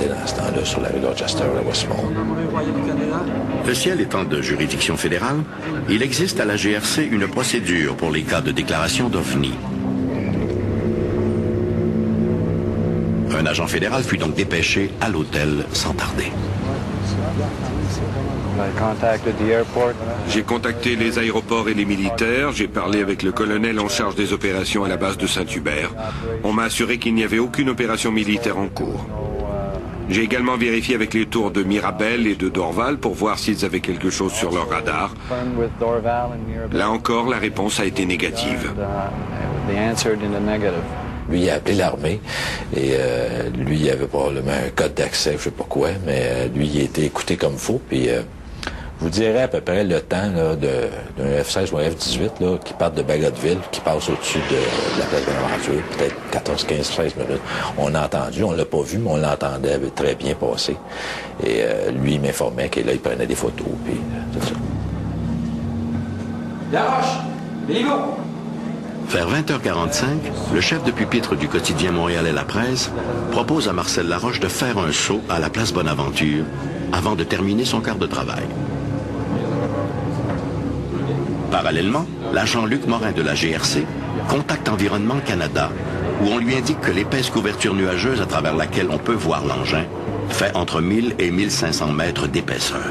j'étais dans ce temps-là sur la rue Dorchester à Westmount. Le ciel étant de juridiction fédérale, il existe à la GRC une procédure pour les cas de déclaration d'OVNI. Un agent fédéral fut donc dépêché à l'hôtel sans tarder. J'ai contacté les aéroports et les militaires, j'ai parlé avec le colonel en charge des opérations à la base de Saint-Hubert. On m'a assuré qu'il n'y avait aucune opération militaire en cours. J'ai également vérifié avec les tours de Mirabel et de Dorval pour voir s'ils avaient quelque chose sur leur radar. Là encore, la réponse a été négative. Lui, il a appelé l'armée et lui, il avait probablement un code d'accès, je sais pas quoi, mais lui, il a été écouté comme faux. Puis, je vous dirais à peu près le temps d'un F-16 ou un F-18 là, qui part de Bagotville, qui passe au-dessus de la place Bonaventure, peut-être 14, 15, 16 minutes. On a entendu, on l'a pas vu, mais on l'entendait très bien passer. Et lui, il m'informait qu'il prenait des photos, puis tout ça. Laroche, Béliveau! Vers 20h45, le chef de pupitre du quotidien montréalais La Presse propose à Marcel Laroche de faire un saut à la place Bonaventure avant de terminer son quart de travail. Parallèlement, l'agent Luc Morin de la GRC contacte Environnement Canada, où on lui indique que l'épaisse couverture nuageuse à travers laquelle on peut voir l'engin fait entre 1000 et 1500 mètres d'épaisseur.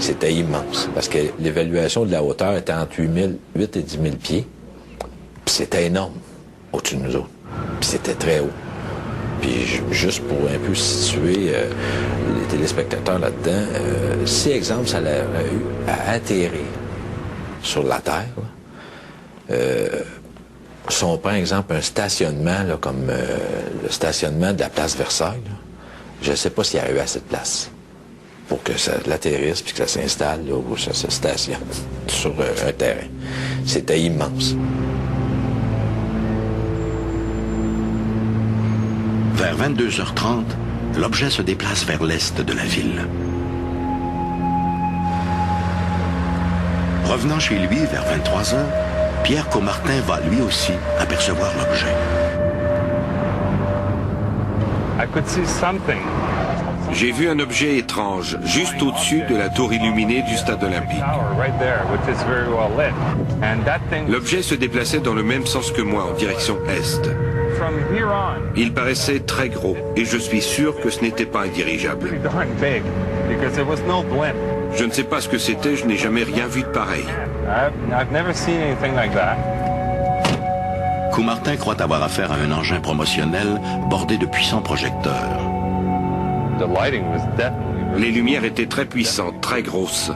C'était immense, parce que l'évaluation de la hauteur était entre 8 et 10 000 pieds. Puis c'était énorme au-dessus de nous autres. Puis c'était très haut. Puis juste pour un peu situer les téléspectateurs là-dedans, si, exemple, ça avait eu à atterrir sur la Terre, si on prend, exemple, un stationnement, là, comme le stationnement de la place Versailles, là, je ne sais pas s'il y a eu assez de place pour que ça l'atterrisse puis que ça s'installe là, ou ça se stationne sur un terrain. C'était immense. Vers 22h30, l'objet se déplace vers l'est de la ville. Revenant chez lui vers 23h, Pierre Caumartin va lui aussi apercevoir l'objet. J'ai vu un objet étrange, juste au-dessus de la tour illuminée du stade olympique. L'objet se déplaçait dans le même sens que moi, en direction est. Il paraissait très gros, et je suis sûr que ce n'était pas un dirigeable. Je ne sais pas ce que c'était, je n'ai jamais rien vu de pareil. Caumartin croit avoir affaire à un engin promotionnel bordé de puissants projecteurs. Les lumières étaient très puissantes, très grosses.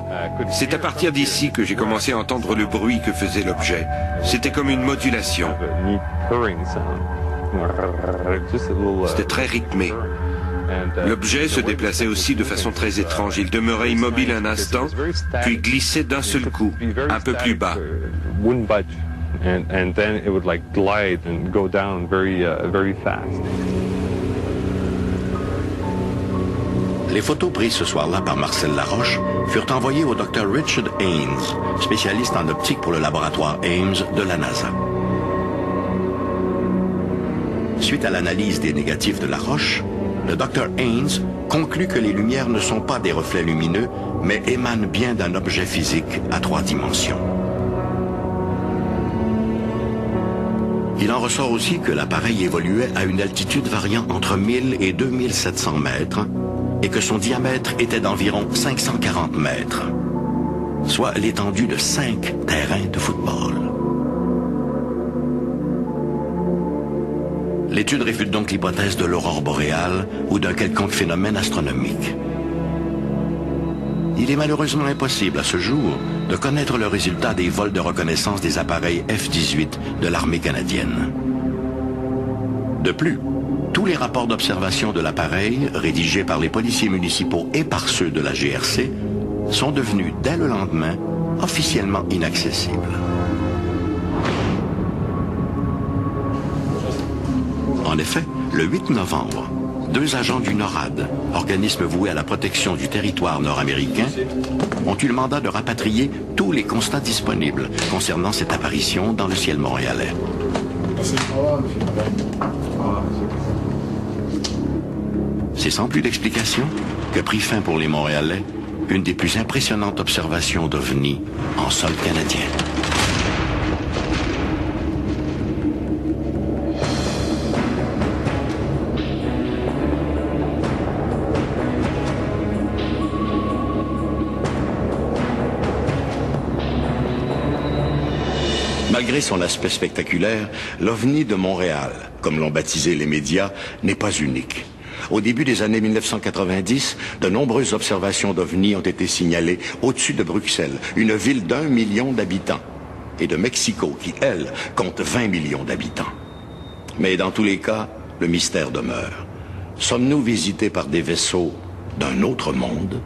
C'est à partir d'ici que j'ai commencé à entendre le bruit que faisait l'objet. C'était comme une modulation. C'était très rythmé. L'objet se déplaçait aussi de façon très étrange. Il demeurait immobile un instant, puis glissait d'un seul coup, un peu plus bas. Les photos prises ce soir-là par Marcel Laroche furent envoyées au Dr Richard Haynes, spécialiste en optique pour le laboratoire Ames de la NASA. Suite à l'analyse des négatifs de Laroche, le Dr Haynes conclut que les lumières ne sont pas des reflets lumineux, mais émanent bien d'un objet physique à 3 dimensions. Il en ressort aussi que l'appareil évoluait à une altitude variant entre 1000 et 2700 mètres, et que son diamètre était d'environ 540 mètres, soit l'étendue de 5 terrains de football. L'étude réfute donc l'hypothèse de l'aurore boréale ou d'un quelconque phénomène astronomique. Il est malheureusement impossible à ce jour de connaître le résultat des vols de reconnaissance des appareils F-18 de l'armée canadienne. De plus, tous les rapports d'observation de l'appareil, rédigés par les policiers municipaux et par ceux de la GRC, sont devenus, dès le lendemain, officiellement inaccessibles. En effet, le 8 novembre, 2 agents du NORAD, organisme voué à la protection du territoire nord-américain, ont eu le mandat de rapatrier tous les constats disponibles concernant cette apparition dans le ciel montréalais. C'est sans plus d'explication que prit fin pour les Montréalais une des plus impressionnantes observations d'OVNI en sol canadien. Malgré son aspect spectaculaire, l'OVNI de Montréal, comme l'ont baptisé les médias, n'est pas unique. Au début des années 1990, de nombreuses observations d'OVNI ont été signalées au-dessus de Bruxelles, une ville d'1 million d'habitants, et de Mexico, qui, elle, compte 20 millions d'habitants. Mais dans tous les cas, le mystère demeure. Sommes-nous visités par des vaisseaux d'un autre monde ?